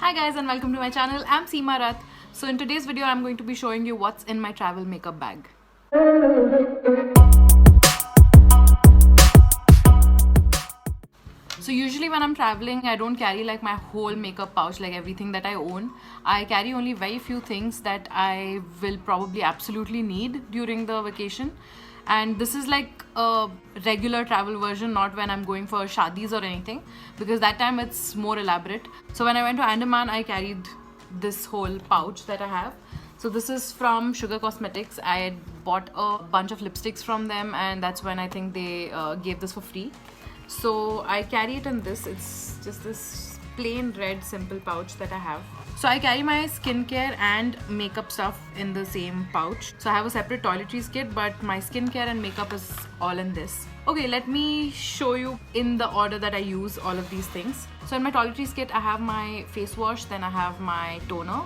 Hi guys and welcome to my channel. I'm Seema Rath. So in today's video I'm going to be showing you what's in my travel makeup bag. So usually when I'm traveling I don't carry like my whole makeup pouch, like everything that I own. I carry only very few things that I will probably absolutely need during the vacation. And this is like a regular travel version, not when I'm going for shadis or anything, because that time it's more elaborate. So when I went to Andaman I carried this whole pouch that I have. So this is from Sugar Cosmetics. I had bought a bunch of lipsticks from them and that's when I think they gave this for free. So I carry it in this. It's just this plain red simple pouch that I have. So I carry my skincare and makeup stuff in the same pouch. So I have a separate toiletries kit, but my skincare and makeup is all in this. Okay, let me show you in the order that I use all of these things. So in my toiletries kit I have my face wash, then I have my toner.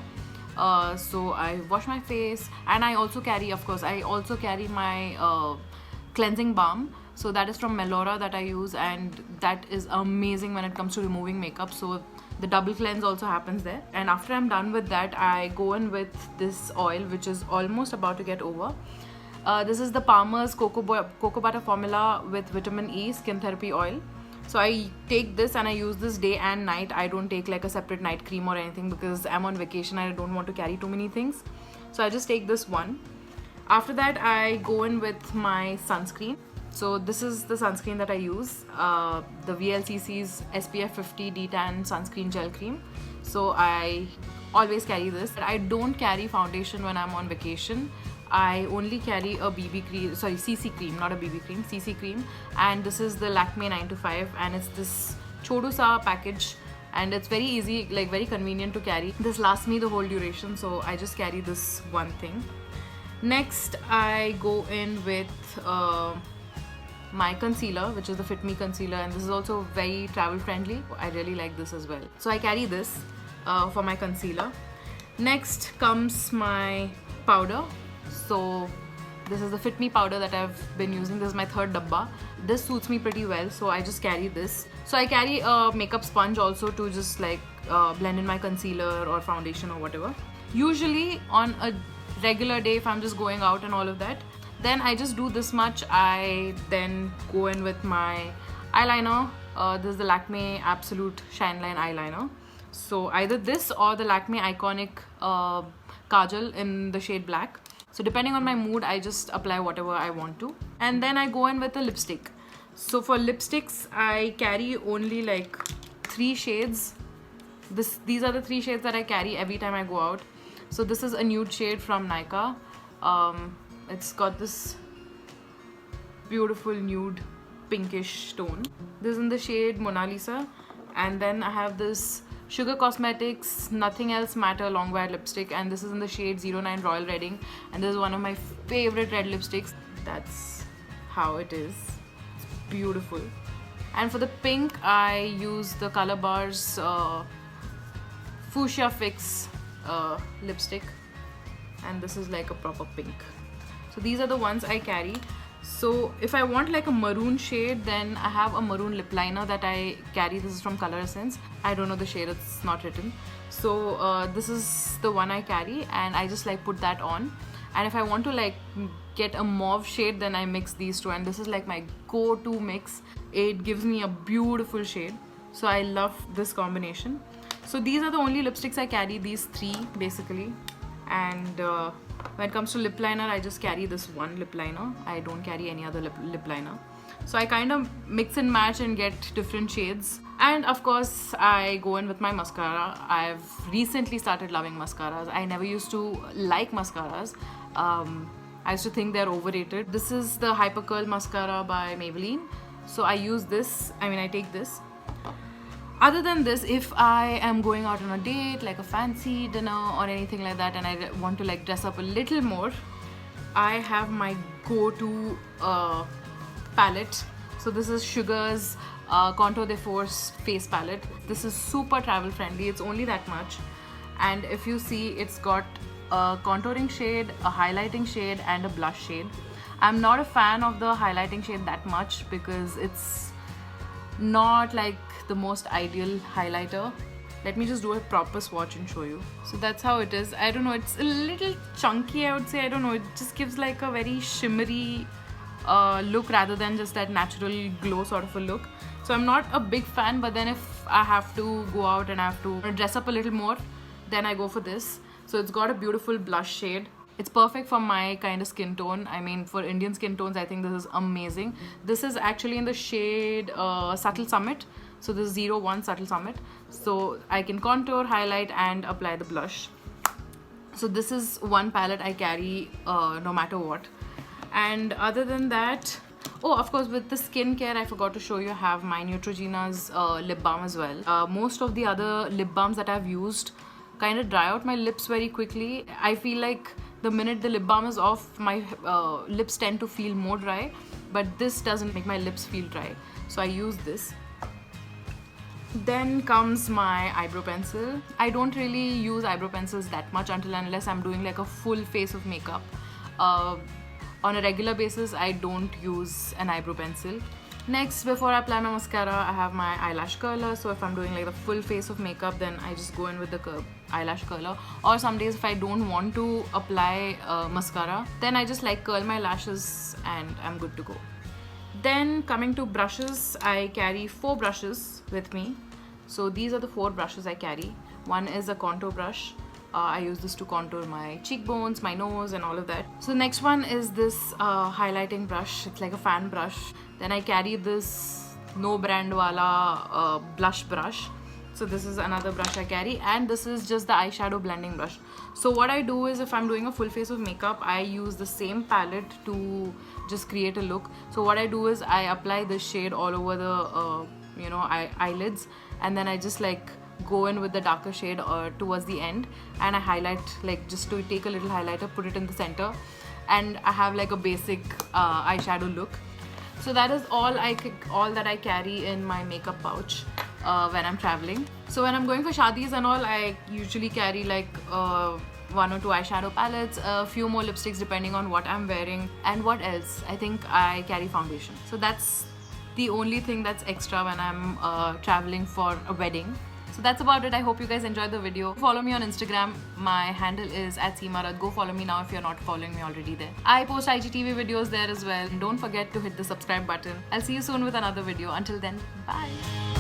So I wash my face, and I also carry, of course, my cleansing balm. So that is from Melora that I use, and that is amazing when it comes to removing makeup. So the double cleanse also happens there. And after I'm done with that, I go in with this oil which is almost about to get over. This is the Palmer's Cocoa Butter Formula with Vitamin E Skin Therapy Oil. So I take this and I use this day and night. I don't take like a separate night cream or anything because I'm on vacation and I don't want to carry too many things. So I just take this one. After that I go in with my sunscreen. So this is the sunscreen that I use, the VLCC's SPF 50 Detan Sunscreen Gel Cream. So I always carry this. I don't carry foundation when I'm on vacation. I only carry a CC cream, not a BB cream, CC cream. And this is the Lakme 9 to 5 and it's this Chodu Sa package. And it's very easy, like very convenient to carry. This lasts me the whole duration, so I just carry this one thing. Next I go in with my concealer, which is the Fit Me concealer, and this is also very travel friendly. I really like this as well. So I carry this for my concealer. Next comes my powder. So this is the Fit Me powder that I've been using. This is my third dabba. This suits me pretty well, so I just carry this. So I carry a makeup sponge also to just like blend in my concealer or foundation or whatever. Usually on a regular day, if I'm just going out and all of that, then I just do this much. I then go in with my eyeliner. This is the Lakme Absolute Shine Line eyeliner. So either this or the Lakme Iconic Kajal in the shade black. So depending on my mood, I just apply whatever I want to. And then I go in with a lipstick. So for lipsticks, I carry only like 3 shades. These are the 3 shades that I carry every time I go out. So this is a nude shade from Nykaa. It's got this beautiful nude pinkish tone. This is in the shade Mona Lisa. And then I have this Sugar Cosmetics Nothing Else Matter Long Wear lipstick, and this is in the shade 09 Royal Redding, and this is one of my favorite red lipsticks. That's how it is. It's beautiful. And for the pink I use the Color Bars Fuchsia Fix lipstick, and this is like a proper pink. So these are the ones I carry. So if I want like a maroon shade, then I have a maroon lip liner that I carry. This is from Color Essence. I don't know the shade, it's not written. So this is the one I carry, and I just like put that on. And if I want to like get a mauve shade, then I mix these two, and this is like my go-to mix. It gives me a beautiful shade. So I love this combination. So these are the only lipsticks I carry, these 3 basically. And when it comes to lip liner, I just carry this one lip liner. I don't carry any other lip liner. So I kind of mix and match and get different shades. And of course I go in with my mascara. I've recently started loving mascaras. I never used to like mascaras. I used to think they're overrated. This is the Hyper Curl mascara by Maybelline. So I use this, I take this. Other than this, if I am going out on a date, like a fancy dinner or anything like that, and I want to like dress up a little more, I have my go-to palette. So this is Sugar's Contour de Force face palette. This is super travel friendly. It's only that much. And if you see, it's got a contouring shade, a highlighting shade, and a blush shade. I'm not a fan of the highlighting shade that much because it's not like the most ideal highlighter. Let me just do a proper swatch and show you. So that's how it is. I don't know, it's a little chunky, I would say. I don't know, it just gives like a very shimmery look rather than just that natural glow sort of a look. So I'm not a big fan, but then if I have to go out and I have to dress up a little more, then I go for this. So it's got a beautiful blush shade. It's perfect for my kind of skin tone. I mean, for Indian skin tones, I think this is amazing. This is actually in the shade Subtle Summit. So this is 01 Subtle Summit. So I can contour, highlight and apply the blush. So this is one palette I carry no matter what. And other than that, oh, of course, with the skincare, I forgot to show you, I have my Neutrogena's lip balm as well. Most of the other lip balms that I've used kind of dry out my lips very quickly. I feel like the minute the lip balm is off, my lips tend to feel more dry, but this doesn't make my lips feel dry. So I use this. Then comes my eyebrow pencil. I don't really use eyebrow pencils that much until and unless I'm doing like a full face of makeup. On a regular basis, I don't use an eyebrow pencil. Next, before I apply my mascara, I have my eyelash curler. So if I'm doing like the full face of makeup, then I just go in with the eyelash curler. Or some days if I don't want to apply mascara, then I just like curl my lashes and I'm good to go. Then coming to brushes, I carry 4 brushes with me. So these are the 4 brushes I carry. One is a contour brush. I use this to contour my cheekbones, my nose and all of that. So the next one is this highlighting brush. It's like a fan brush. Then I carry this No Brand Wala blush brush. So this is another brush I carry, and this is just the eyeshadow blending brush. So what I do is if I'm doing a full face of makeup, I use the same palette to just create a look. So what I do is I apply this shade all over the eyelids, and then I just like go in with the darker shade towards the end, and I highlight, like just to take a little highlighter, put it in the center, and I have like a basic eyeshadow look. So that is all that I carry in my makeup pouch when I'm traveling. So when I'm going for shadis and all, I usually carry like 1 or 2 eyeshadow palettes, a few more lipsticks depending on what I'm wearing, and what else? I think I carry foundation. So that's the only thing that's extra when I'm traveling for a wedding. So that's about it. I hope you guys enjoyed the video. Follow me on Instagram. My handle is @Seemarat. Go follow me now if you're not following me already there. I post IGTV videos there as well. And don't forget to hit the subscribe button. I'll see you soon with another video. Until then, bye.